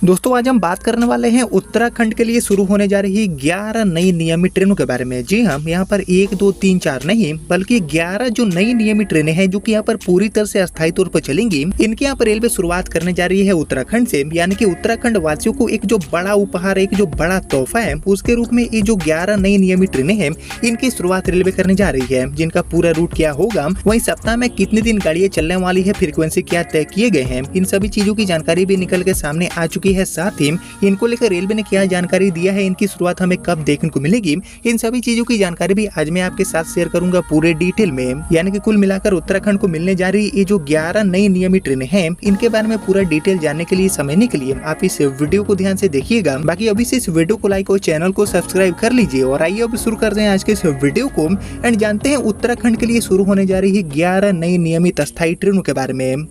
दोस्तों आज हम बात करने वाले हैं उत्तराखंड के लिए शुरू होने जा रही 11 नई नियमित ट्रेनों के बारे में। जी हाँ, यहाँ पर 1, 2, 3, 4 नहीं बल्कि 11 जो नई नियमित ट्रेनें हैं जो कि यहाँ पर पूरी तरह से अस्थायी तौर पर चलेंगी। इनके यहाँ पर रेलवे शुरुआत करने जा रही है उत्तराखंड से, यानी कि उत्तराखंड वासियों को एक जो बड़ा उपहार, एक जो बड़ा तोहफा है, उसके रूप में ये जो 11 नई नियमित ट्रेनें हैं इनकी शुरुआत रेलवे करने जा रही है। जिनका पूरा रूट क्या होगा, वही सप्ताह में कितने दिन गाड़ियाँ चलने वाली है, फ्रीक्वेंसी क्या तय किए गए हैं, इन सभी चीजों की जानकारी भी निकल के सामने आ चुकी है। साथ ही इनको लेकर रेलवे ने क्या जानकारी दिया है, इनकी शुरुआत हमें कब देखने को मिलेगी, इन सभी चीजों की जानकारी भी आज मैं आपके साथ शेयर करूंगा पूरे डिटेल में। यानी कि कुल मिलाकर उत्तराखंड को मिलने जा रही ये जो 11 नई नियमित ट्रेनें हैं इनके बारे में पूरा डिटेल जानने के लिए, समझने के लिए आप इस वीडियो को ध्यान से देखिएगा। बाकी अभी से इस वीडियो को लाइक और चैनल को सब्सक्राइब कर लीजिए। और आइए अब शुरू करते हैं आज के इस वीडियो को एंड जानते हैं उत्तराखंड के लिए शुरू होने जा रही है 11 नई नियमित अस्थायी ट्रेनों के बारे में।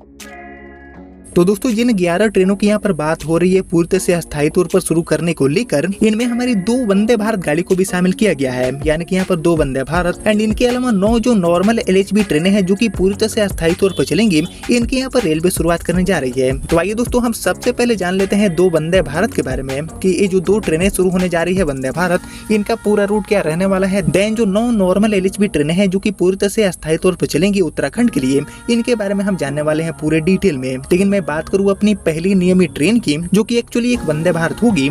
तो दोस्तों जिन 11 ट्रेनों की यहाँ पर बात हो रही है पूरी तरह से अस्थायी तौर पर शुरू करने को लेकर, इनमें हमारी 2 वंदे भारत गाड़ी को भी शामिल किया गया है। यानी कि यहाँ पर 2 वंदे भारत एंड इनके अलावा 9 जो नॉर्मल LHB ट्रेनें हैं जो कि पूरी तरह से अस्थायी तौर पर चलेंगी, इनकी यहाँ पर रेलवे शुरुआत करने जा रही है। तो आइए दोस्तों हम सबसे पहले जान लेते हैं 2 वंदे भारत के बारे में कि ये जो 2 ट्रेनें शुरू होने जा रही है वंदे भारत, इनका पूरा रूट क्या रहने वाला है। देन जो 9 नॉर्मल LHB ट्रेनें हैं जो की पूरी तरह से अस्थायी तौर पर चलेंगी उत्तराखंड के लिए, इनके बारे में हम जानने वाले हैं पूरे डिटेल में। लेकिन मैं बात करूँ अपनी पहली नियमित ट्रेन की, जो कि एक्चुअली एक वंदे भारत होगी।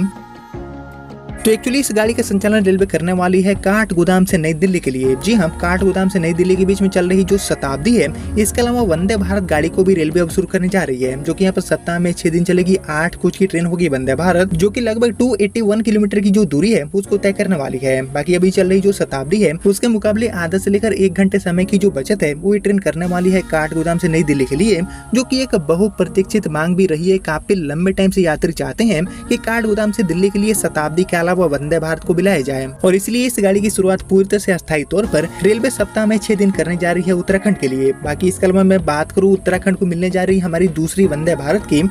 तो एक्चुअली इस गाड़ी का संचालन रेलवे करने वाली है काठगोदाम से नई दिल्ली के लिए। जी हाँ, काठगोदाम से नई दिल्ली के बीच में चल रही जो शताब्दी है, इसके अलावा वंदे भारत गाड़ी को भी रेलवे अब शुरू करने जा रही है, जो कि यहाँ पर सप्ताह में 6 दिन चलेगी। 8 कोच की ट्रेन होगी वंदे भारत, जो कि लगभग 281 किलोमीटर की जो दूरी है उसको तय करने वाली है। बाकी अभी चल रही जो शताब्दी है उसके मुकाबले आधा से लेकर 1 घंटे समय की जो बचत है वो ट्रेन करने वाली है काठगोदाम से नई दिल्ली के लिए, जो की एक बहुप्रतीक्षित मांग भी रही है। काफी लंबे टाइम से यात्री चाहते हैं कि काठगोदाम से दिल्ली के लिए शताब्दी के अलावा वंदे भारत को बुलाया जाए, और इसलिए इस गाड़ी की शुरुआत पूरी तरह से अस्थायी तौर पर रेलवे सप्ताह में 6 दिन करने जा रही है उत्तराखंड के लिए। बाकी इसके अलावा मैं बात करूँ उत्तराखंड को मिलने जा रही हमारी दूसरी वंदे भारत की,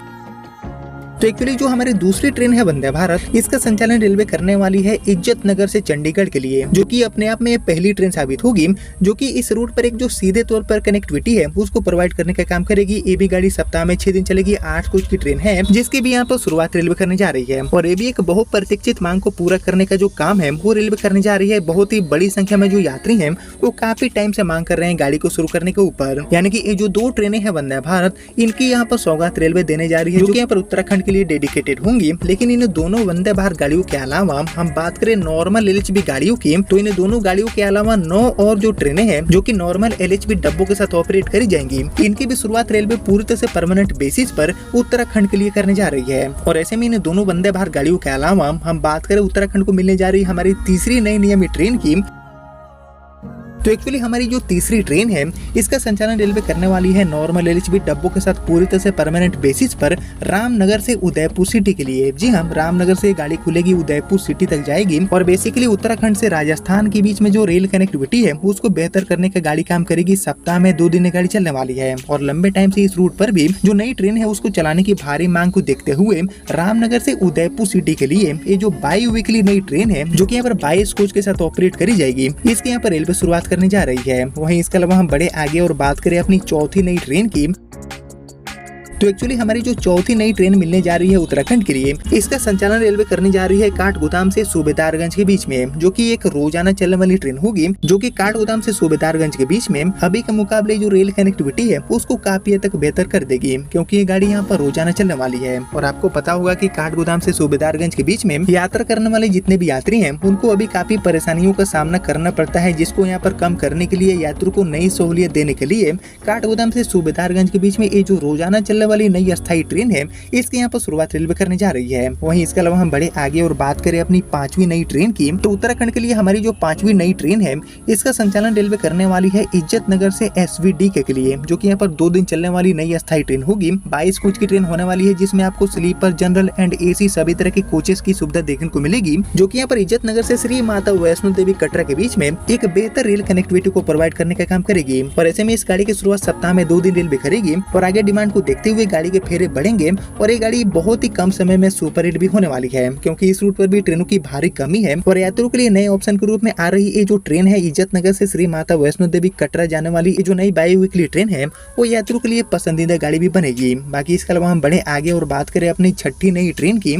तो एक्चुअली जो हमारी दूसरी ट्रेन है वंदे भारत, इसका संचालन रेलवे करने वाली है इज्जत नगर से चंडीगढ़ के लिए, जो कि अपने आप में पहली ट्रेन साबित होगी, जो कि इस रूट पर एक जो सीधे तौर पर कनेक्टिविटी है उसको प्रोवाइड करने का काम करेगी। ये भी गाड़ी सप्ताह में 6 दिन चलेगी। 8 कोच की ट्रेन है जिसकी भी यहाँ पर शुरुआत रेलवे करने जा रही है, और ये भी एक बहुप्रतीक्षित मांग को पूरा करने का जो काम है वो रेलवे करने जा रही है। बहुत ही बड़ी संख्या में जो यात्री है वो काफी टाइम से मांग कर रहे हैं गाड़ी को शुरू करने के ऊपर। यानी कि ये जो 2 ट्रेनें हैं वंदे भारत, इनकी यहाँ पर सौगात रेलवे देने जा रही है, जो कि यहाँ पर उत्तराखंड के लिए डेडिकेटेड होंगी। लेकिन इन दोनों वंदे भारत गाड़ियों के अलावा हम बात करें नॉर्मल LHB गाड़ियों की, तो इन दोनों गाड़ियों के अलावा 9 और जो ट्रेनें हैं जो कि नॉर्मल LHB डब्बों के साथ ऑपरेट करी जाएंगी, इनकी भी शुरुआत रेलवे पूरी तरह से परमानेंट बेसिस पर उत्तराखंड के लिए करने जा रही है। और ऐसे में इन दोनों वंदे भारत गाड़ियों के अलावा हम बात करें उत्तराखंड को मिलने जा रही हमारी तीसरी नई नियमित ट्रेन की, तो एक्चुअली हमारी जो तीसरी ट्रेन है इसका संचालन रेलवे करने वाली है नॉर्मल LHB डब्बों के साथ पूरी तरह से परमानेंट बेसिस पर रामनगर से उदयपुर सिटी के लिए। जी हाँ, रामनगर से गाड़ी खुलेगी, उदयपुर सिटी तक जाएगी, और बेसिकली उत्तराखंड से राजस्थान के बीच में जो रेल कनेक्टिविटी है उसको बेहतर करने का गाड़ी काम करेगी। सप्ताह में 2 दिन गाड़ी चलने वाली है, और लंबे टाइम से इस रूट पर भी जो नई ट्रेन है उसको चलाने की भारी मांग को देखते हुए रामनगर से उदयपुर सिटी के लिए ये जो बाई वीकली नई ट्रेन है जो की यहाँ पर 22 कोच के साथ ऑपरेट करी जाएगी, इसके यहाँ पर रेलवे शुरुआत करने जा रही है। वहीं इसके अलावा हम बड़े आगे और बात करें अपनी चौथी नई ट्रेन की, तो एक्चुअली हमारी जो चौथी नई ट्रेन मिलने जा रही है उत्तराखंड के लिए, इसका संचालन रेलवे करने जा रही है काठगोदाम से सूबेदारगंज के बीच में, जो कि एक रोजाना चलने वाली ट्रेन होगी, जो कि काठगोदाम से सूबेदारगंज के बीच में अभी के मुकाबले जो रेल कनेक्टिविटी है उसको काफी हद तक बेहतर कर देगी, क्योंकि ये गाड़ी यहाँ पर रोजाना चलने वाली है। और आपको पता होगा कि काठगोदाम से सूबेदारगंज के बीच में यात्रा करने वाले जितने भी यात्री हैं उनको अभी काफी परेशानियों का सामना करना पड़ता है, जिसको यहाँ पर कम करने के लिए, यात्रियों को नई सहूलियत देने के लिए काठगोदाम से सूबेदारगंज के बीच में ये जो रोजाना चलने वाली नई अस्थायी ट्रेन है इसके यहाँ पर शुरुआत रेलवे करने जा रही है। वहीं इसके अलावा हम बड़े आगे और बात करें अपनी 5वीं नई ट्रेन की, तो उत्तराखंड के लिए हमारी जो 5वीं नई ट्रेन है इसका संचालन रेलवे करने वाली है इज्जत नगर से SVD के लिए, जो कि यहाँ पर 2 दिन चलने वाली नई अस्थायी ट्रेन होगी। 22 कोच की ट्रेन होने वाली है, जिसमें आपको स्लीपर, जनरल एंड AC सभी तरह के कोचेस की सुविधा देखने को मिलेगी, जो कि यहाँ पर इज्जत नगर से श्री माता वैष्णो देवी कटरा के बीच में एक बेहतर रेल कनेक्टिविटी को प्रोवाइड करने का काम करेगी। और ऐसे में इस गाड़ी की शुरुआत सप्ताह में 2 दिन रेलवे करेगी, और आगे डिमांड को देखते हुए हुए गाड़ी के फेरे बढ़ेंगे और ये गाड़ी बहुत ही कम समय में सुपर हिट भी होने वाली है, क्योंकि इस रूट पर भी ट्रेनों की भारी कमी है और यात्रियों के लिए नए ऑप्शन के रूप में आ रही ये जो ट्रेन है इज्जत नगर से श्री माता वैष्णो देवी कटरा जाने वाली ये जो नई बाई वीकली ट्रेन है वो यात्रियों के लिए पसंदीदा गाड़ी भी बनेगी। बाकी इसके अलावा हम बढ़े आगे और बात करें अपनी छठी नई ट्रेन की,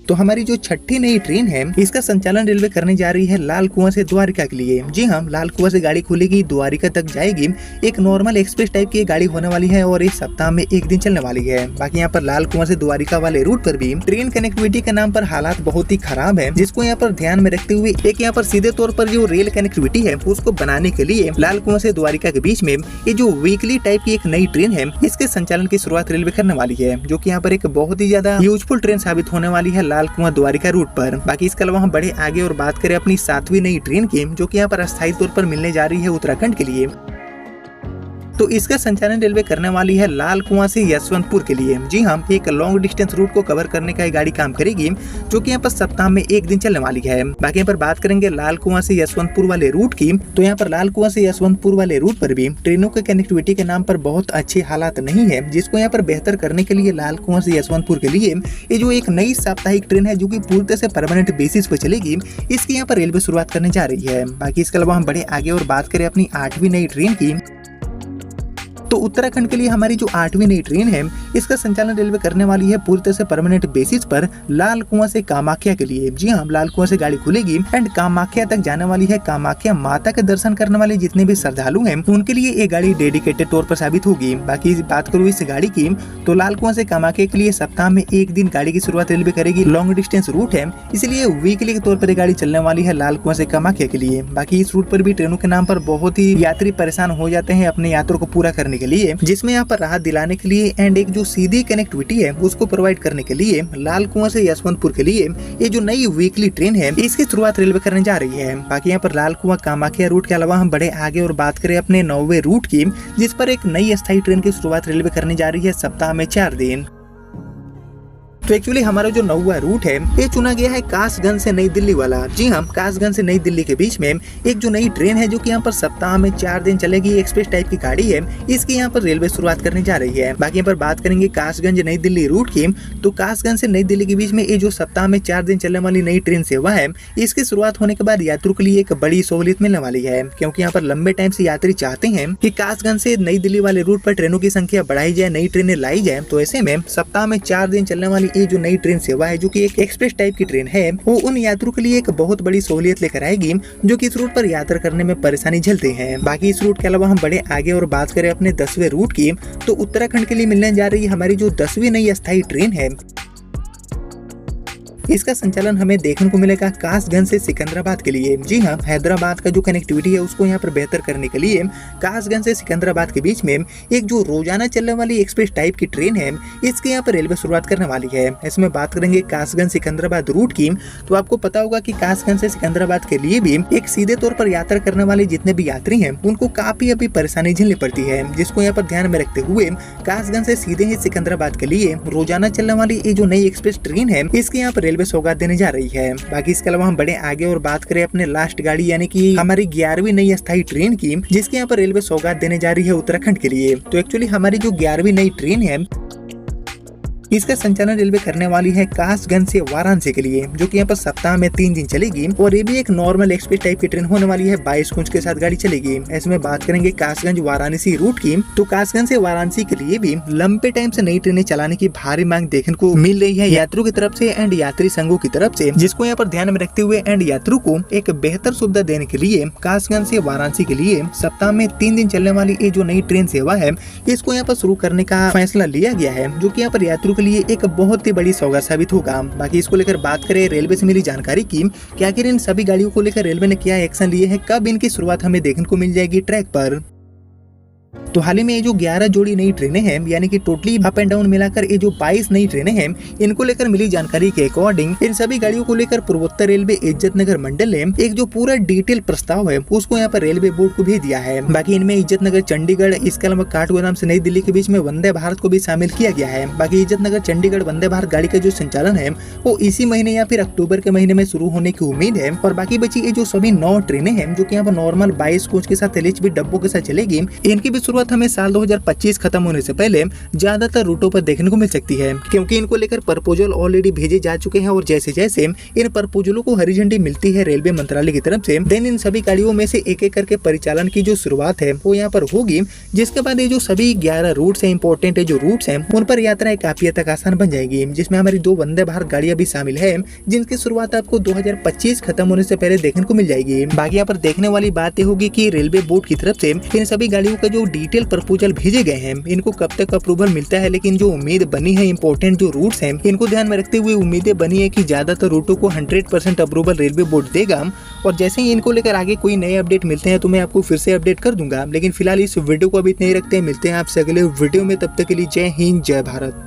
तो हमारी जो छठी नई ट्रेन है इसका संचालन रेलवे करने जा रही है लाल कुआं से द्वारिका के लिए। जी हाँ, लाल कुआं से गाड़ी खुलेगी, द्वारिका तक जाएगी। एक नॉर्मल एक्सप्रेस टाइप की गाड़ी होने वाली है और इस सप्ताह में एक दिन चलने वाली है। बाकी यहाँ पर लाल कुआं से द्वारिका वाले रूट पर भी ट्रेन कनेक्टिविटी के नाम पर हालात बहुत ही खराब है, जिसको यहाँ पर ध्यान में रखते हुए एक यहाँ पर सीधे तौर पर जो रेल कनेक्टिविटी है उसको बनाने के लिए लाल कुआं से द्वारिका के बीच में ये जो वीकली टाइप की एक नई ट्रेन है इसके संचालन की शुरुआत रेलवे करने वाली है, जो की यहाँ पर एक बहुत ही ज्यादा यूजफुल ट्रेन साबित होने वाली है लाल कुआं द्वारिका रूट पर। बाकी इसके अलावा हम बढ़े आगे और बात करें अपनी 7वीं नई ट्रेन की, जो कि यहाँ पर अस्थायी तौर पर मिलने जा रही है उत्तराखंड के लिए। तो इसका संचालन रेलवे करने वाली है लाल कुआं से यशवंतपुर के लिए। जी हाँ, एक लॉन्ग डिस्टेंस रूट को कवर करने का ये गाड़ी काम करेगी, जो कि यहाँ पर सप्ताह में एक दिन चलने वाली है। बाकी यहाँ पर बात करेंगे लाल कुआं से यशवंतपुर वाले रूट की, तो यहाँ पर लाल कुआं से यशवंतपुर वाले रूट पर भी ट्रेनों के कनेक्टिविटी के नाम पर बहुत अच्छे हालात नहीं है, जिसको यहाँ पर बेहतर करने के लिए लाल कुआं से यशवंतपुर के लिए ये जो एक नई साप्ताहिक ट्रेन है जो की पूरी तरह से परमानेंट बेसिस पर चलेगी, इसकी यहाँ पर रेलवे शुरुआत करने जा रही है। बाकी इसके अलावा हम बढ़े आगे और बात करें अपनी 8वीं नई ट्रेन की, तो उत्तराखंड के लिए हमारी जो 8वीं नई ट्रेन है इसका संचालन रेलवे करने वाली है पूरी तरह से परमानेंट बेसिस पर लाल कुआं से कामाख्या के लिए। जी हाँ, लाल कुआं से गाड़ी खुलेगी एंड कामाख्या तक जाने वाली है। कामाख्या माता के दर्शन करने वाले जितने भी श्रद्धालु हैं उनके लिए ये गाड़ी डेडिकेटेड तौर पर साबित होगी। बाकी बात करूँ इस गाड़ी की, तो लाल कुआं से कामाख्या के लिए सप्ताह में एक दिन गाड़ी की शुरुआत रेलवे करेगी। लॉन्ग डिस्टेंस रूट है, इसलिए वीकली के तौर पर गाड़ी चलने वाली है लाल कुआं से कामाख्या के लिए। बाकी इस रूट पर भी ट्रेनों के नाम पर बहुत ही यात्री परेशान हो जाते हैं अपने यात्रा को पूरा करने के लिए, जिसमें यहाँ पर राहत दिलाने के लिए एंड एक जो सीधी कनेक्टिविटी है उसको प्रोवाइड करने के लिए लाल कुआं से यशवंतपुर के लिए ये जो नई वीकली ट्रेन है इसकी शुरुआत रेलवे करने जा रही है। बाकी यहाँ पर लाल कुआं कामाख्या रूट के अलावा हम बढ़े आगे और बात करें अपने 9वें रूट की, जिस पर एक नई अस्थायी ट्रेन की शुरुआत रेलवे करने जा रही है सप्ताह में 4 दिन। तो एक्चुअली हमारा जो 9वां रूट है ये चुना गया है कासगंज से नई दिल्ली वाला। जी हाँ, कासगंज से नई दिल्ली के बीच में एक जो नई ट्रेन है जो कि यहाँ पर सप्ताह में 4 दिन चलेगी, एक्सप्रेस टाइप की गाड़ी है, इसकी यहाँ पर रेलवे शुरुआत करने जा रही है। बाकी यहाँ पर बात करेंगे कासगंज नई दिल्ली रूट की, तो कासगंज से नई दिल्ली के बीच में ये जो सप्ताह में 4 दिन चलने वाली नई ट्रेन सेवा है इसकी शुरुआत होने के बाद यात्रियों के लिए एक बड़ी सहूलियत मिलने वाली है, क्योंकि यहाँ पर लंबे टाइम से यात्री चाहते हैं कि कासगंज से नई दिल्ली वाले रूट पर ट्रेनों की संख्या बढ़ाई जाए, नई ट्रेनें लाई जाए। तो ऐसे में सप्ताह में 4 दिन चलने वाली ये जो नई ट्रेन सेवा है जो कि एक एक्सप्रेस टाइप की ट्रेन है वो उन यात्रियों के लिए एक बहुत बड़ी सहूलियत लेकर आएगी जो कि इस रूट पर यात्रा करने में परेशानी झेलते हैं। बाकी इस रूट के अलावा हम बढ़े आगे और बात करें अपने 10वें रूट की, तो उत्तराखंड के लिए मिलने जा रही हमारी जो 10वीं नई अस्थायी ट्रेन है इसका संचालन हमें देखने को मिलेगा कासगंज से सिकंदराबाद के लिए। जी हाँ, हैदराबाद का जो कनेक्टिविटी है उसको यहाँ पर बेहतर करने के लिए कासगंज से सिकंदराबाद के बीच में एक जो रोजाना चलने वाली एक्सप्रेस टाइप की ट्रेन है इसके यहाँ पर रेलवे शुरुआत करने वाली है। इसमें बात करेंगे कासगंज सिकंदराबाद रूट की, तो आपको पता होगा कि कासगंज से सिकंदराबाद के लिए भी एक सीधे तौर पर यात्रा करने वाले जितने भी यात्री हैं उनको काफी अभी परेशानी झेलनी पड़ती है, जिसको यहाँ पर ध्यान में रखते हुए कासगंज से सीधे ही सिकंदराबाद के लिए रोजाना चलने वाली ये जो नई एक्सप्रेस ट्रेन है इसके यहाँ पर रेलवे सौगात देने जा रही है। बाकी इसके अलावा हम बढ़े आगे और बात करें अपने लास्ट गाड़ी यानी कि हमारी 11वीं नई अस्थायी ट्रेन की, जिसके यहाँ पर रेलवे सौगात देने जा रही है उत्तराखंड के लिए। तो एक्चुअली हमारी जो 11वीं नई ट्रेन है इसका संचालन रेलवे करने वाली है कासगंज से वाराणसी के लिए, जो कि यहाँ पर सप्ताह में 3 दिन चलेगी और ये भी एक नॉर्मल एक्सप्रेस टाइप की ट्रेन होने वाली है। 22 कोच के साथ गाड़ी चलेगी। इसमें बात करेंगे कासगंज वाराणसी रूट की, तो कासगंज से वाराणसी के लिए भी लंबे टाइम से नई ट्रेनें चलाने की भारी मांग देखने को मिल रही है यात्रियों की तरफ से एंड यात्री संघों की तरफ से, जिसको यहाँ पर ध्यान में रखते हुए एंड यात्रियों को एक बेहतर सुविधा देने के लिए कासगंज से वाराणसी के लिए सप्ताह में 3 दिन चलने वाली ये जो नई ट्रेन सेवा है इसको यहाँ पर शुरू करने का फैसला लिया गया है, जो कि यहाँ पर यात्रियों के लिए एक बहुत ही बड़ी सौगात साबित होगा। बाकी इसको लेकर बात करें रेलवे से मिली जानकारी की कि आखिर इन सभी गाड़ियों को लेकर रेलवे ने क्या एक्शन लिए है, कब इनकी शुरुआत हमें देखने को मिल जाएगी ट्रैक पर। तो हाल ही में ये जो 11 जोड़ी नई ट्रेनें हैं यानी कि टोटली अप एंड डाउन मिलाकर ये जो 22 नई ट्रेनें हैं इनको लेकर मिली जानकारी के अकॉर्डिंग इन सभी गाड़ियों को लेकर पूर्वोत्तर रेलवे इज्जत नगर मंडल ने एक जो पूरा डिटेल प्रस्ताव है उसको यहाँ पर रेलवे बोर्ड को भेज दिया है। बाकी इनमें इज्जत नगर चंडीगढ़, इसके अलावा काठगोदाम से नई दिल्ली के बीच में वंदे भारत को भी शामिल किया गया है। बाकी इज्जत नगर चंडीगढ़ वंदे भारत गाड़ी का जो संचालन है वो इसी महीने या फिर अक्टूबर के महीने में शुरू होने की उम्मीद है। और बाकी बची ये जो सभी 9 ट्रेनें हैं जो की यहाँ पर नॉर्मल 22 कोच के साथ LHB डब्बों के साथ चलेगी, इनकी भी शुरुआत शुरुआत हमें साल 2025 खत्म होने से पहले ज्यादातर रूटों पर देखने को मिल सकती है, क्योंकि इनको लेकर प्रपोजल ऑलरेडी भेजे जा चुके हैं और जैसे जैसे इन प्रपोजलों को हरी झंडी मिलती है रेलवे मंत्रालय की तरफ से, देन इन सभी गाड़ियों में से एक एक करके परिचालन की जो शुरुआत है वो यहाँ पर होगी, जिसके बाद ये जो सभी 11 रूट्स हैं, इंपॉर्टेंट है जो रूट्स हैं, उन पर यात्राएं काफी हद तक आसान बन जाएगी, जिसमें हमारी 2 वंदे भारत गाड़ियां भी शामिल है, जिनकी शुरुआत आपको 2025 खत्म होने से पहले देखने को मिल जाएगी। बाकी यहाँ पर देखने वाली बात ये होगी कि रेलवे बोर्ड की तरफ से इन सभी गाड़ियों का जो डिटेल प्रपोजल भेजे गए हैं, इनको कब तक अप्रूवल मिलता है, लेकिन जो उम्मीद बनी है, इंपॉर्टेंट जो रूट्स हैं, इनको ध्यान में रखते हुए उम्मीदें बनी है कि ज्यादातर रूटों को 100% अप्रूवल रेलवे बोर्ड देगा। और जैसे ही इनको लेकर आगे कोई नए अपडेट मिलते हैं तो मैं आपको फिर से अपडेट कर दूंगा, लेकिन फिलहाल इस वीडियो को अभी नहीं रखते हैं। मिलते हैं आपसे अगले वीडियो में, तब तक के लिए जय हिंद जय भारत।